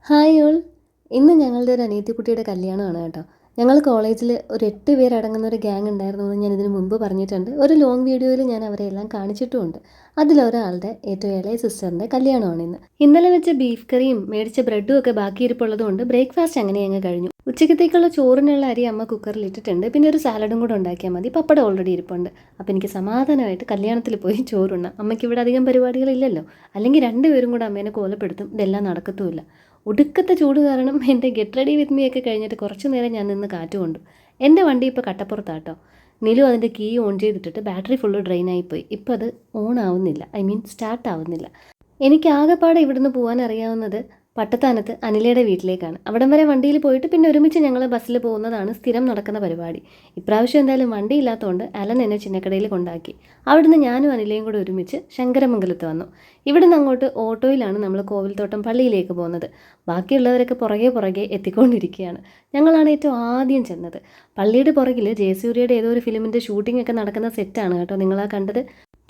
Hi all. ഇന്ന് ഞങ്ങളുടെ ഒരു അനിയത്തിക്കുട്ടിയുടെ കല്യാണമാണ് കേട്ടോ. ഞങ്ങൾ കോളേജിൽ ഒരു 8 പേരടങ്ങുന്ന ഒരു ഗ്യാങ് ഉണ്ടായിരുന്നു എന്ന് ഞാൻ ഇതിന് മുമ്പ് പറഞ്ഞിട്ടുണ്ട്. ഒരു ലോങ് വീഡിയോയിൽ ഞാൻ അവരെ എല്ലാം കാണിച്ചിട്ടുമുണ്ട്. അതിലൊരാളുടെ ഏറ്റവും ഇളയ സിസ്റ്ററിൻ്റെ കല്യാണമാണ് ഇന്ന്. ഇന്നലെ വെച്ച ബീഫ് കറിയും മേടിച്ച ബ്രെഡും ഒക്കെ ബാക്കിയിരിപ്പുള്ളത് കൊണ്ട് ബ്രേക്ക്ഫാസ്റ്റ് അങ്ങനെ അങ്ങ് കഴിഞ്ഞു. ഉച്ചക്കത്തേക്കുള്ള ചോറിനുള്ള അരി അമ്മ കുക്കറിൽ ഇട്ടിട്ടുണ്ട്. പിന്നെ ഒരു സാലഡും കൂടെ ഉണ്ടാക്കിയാൽ മതി. പപ്പടം ഓൾറെഡി ഇരിപ്പുണ്ട്. അപ്പോൾ എനിക്ക് സമാധാനമായിട്ട് കല്യാണത്തിൽ പോയി ചോറുണ്ണാം. അമ്മയ്ക്ക് ഇവിടെ അധികം പരിപാടികളില്ലല്ലോ. അല്ലെങ്കിൽ രണ്ടുപേരും കൂടെ അമ്മേനെ കോലപ്പെടുത്തും. ഇതെല്ലാം നടക്കത്തുമില്ല. ഒടുക്കത്തെ ചൂട് കാരണം എൻ്റെ ഗെറ്റ് റെഡി വിത്ത് മീ ഒക്കെ കഴിഞ്ഞിട്ട് കുറച്ച് നേരം ഞാൻ നിന്ന് കാറ്റ് കൊണ്ടു. എൻ്റെ വണ്ടി ഇപ്പോൾ കട്ടപ്പുറത്താട്ടോ. നിലു അതിൻ്റെ കീ ഓൺ ചെയ്തിട്ടിട്ട് ബാറ്ററി ഫുള്ള് ഡ്രെയിനായിപ്പോയി. ഇപ്പോൾ അത് ഓൺ ആവുന്നില്ല, സ്റ്റാർട്ട് ആവുന്നില്ല. എനിക്ക് ആകെപ്പാടെ ഇവിടുന്ന് പോകാൻ അറിയാവുന്നത് പട്ടത്താനത്ത് അനിലയുടെ വീട്ടിലേക്കാണ്. അവിടം വരെ വണ്ടിയിൽ പോയിട്ട് പിന്നെ ഒരുമിച്ച് ഞങ്ങൾ ബസ്സിൽ പോകുന്നതാണ് സ്ഥിരം നടക്കുന്ന പരിപാടി. ഇപ്രാവശ്യം എന്തായാലും വണ്ടി ഇല്ലാത്തതുകൊണ്ട് അലൻ എന്നെ ചിന്നക്കടയിൽ കൊണ്ടാക്കി. അവിടുന്ന് ഞാനും അനിലയും കൂടെ ഒരുമിച്ച് ശങ്കരമംഗലത്ത് വന്നു. ഇവിടുന്ന് അങ്ങോട്ട് ഓട്ടോയിലാണ് നമ്മൾ കോവിൽത്തോട്ടം പള്ളിയിലേക്ക് പോകുന്നത്. ബാക്കിയുള്ളവരൊക്കെ പുറകെ എത്തിക്കൊണ്ടിരിക്കുകയാണ്. ഞങ്ങളാണ് ഏറ്റവും ആദ്യം ചെന്നത്. പള്ളിയുടെ പുറകിൽ ജയസൂര്യയുടെ ഏതോ ഒരു ഫിലിമിൻ്റെ ഷൂട്ടിംഗ് ഒക്കെ നടക്കുന്ന സെറ്റാണ് കേട്ടോ നിങ്ങളാ കണ്ടത്.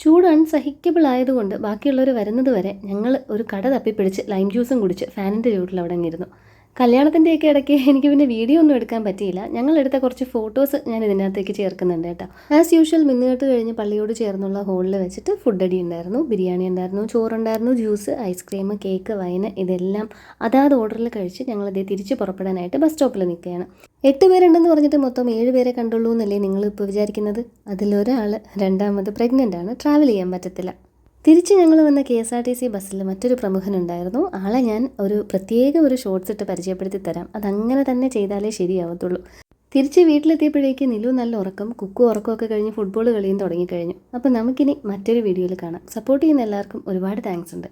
ചൂട് അൺസഹിക്കബിൾ ആയതുകൊണ്ട് ബാക്കിയുള്ളവർ വരുന്നത് വരെ ഞങ്ങൾ ഒരു കട തപ്പിപ്പിടിച്ച് ലൈം ജ്യൂസും കുടിച്ച് ഫാനിൻ്റെ ചൂട്ടിൽ അവിടെ ഇരുന്നു. കല്യാണത്തിൻ്റെയൊക്കെ ഇടയ്ക്ക് എനിക്ക് പിന്നെ വീഡിയോ ഒന്നും എടുക്കാൻ പറ്റിയില്ല. ഞങ്ങൾ എടുത്ത കുറച്ച് ഫോട്ടോസ് ഞാൻ ഇതിനകത്തേക്ക് ചേർക്കുന്നുണ്ട് കേട്ടോ. ആസ് യൂഷ്വൽ മിന്നുകെട്ട് കഴിഞ്ഞ് പള്ളിയോട് ചേർന്നുള്ള ഹോളിൽ വെച്ചിട്ട് ഫുഡ് അടി ഉണ്ടായിരുന്നു. ബിരിയാണി ഉണ്ടായിരുന്നു, ചോറുണ്ടായിരുന്നു, ജ്യൂസ്, ഐസ്ക്രീം, കേക്ക്, വൈന് ഇതെല്ലാം അതാത് ഓർഡറിൽ കഴിച്ച് ഞങ്ങളിത് തിരിച്ച് പുറപ്പെടാനായിട്ട് ബസ് സ്റ്റോപ്പിൽ നിൽക്കുകയാണ്. 8 പേരുണ്ടെന്ന് പറഞ്ഞിട്ട് മൊത്തം 7 പേരെ കണ്ടുള്ളൂ എന്നല്ലേ നിങ്ങളിപ്പോൾ വിചാരിക്കുന്നത്? അതിലൊരാൾ രണ്ടാമത് പ്രഗ്നൻ്റ് ആണ്. ട്രാവൽ ചെയ്യാൻ പറ്റത്തില്ല. തിരിച്ച് ഞങ്ങൾ വന്ന KSRTC ബസ്സിൽ മറ്റൊരു പ്രമുഖനുണ്ടായിരുന്നു. ആളെ ഞാൻ പ്രത്യേക ഒരു ഷോർട്സ് ഇട്ട് പരിചയപ്പെടുത്തി തരാം. അതങ്ങനെ തന്നെ ചെയ്താലേ ശരിയാവത്തുള്ളൂ. തിരിച്ച് വീട്ടിലെത്തിയപ്പോഴേക്ക് നിലു നല്ല ഉറക്കം, കുക്കു ഉറക്കമൊക്കെ കഴിഞ്ഞ് ഫുട്ബോൾ കളിയും തുടങ്ങിക്കഴിഞ്ഞു. അപ്പോൾ നമുക്കിനി മറ്റൊരു വീഡിയോയിൽ കാണാം. സപ്പോർട്ട് ചെയ്യുന്ന എല്ലാവർക്കും ഒരുപാട് താങ്ക്സ് ഉണ്ട്.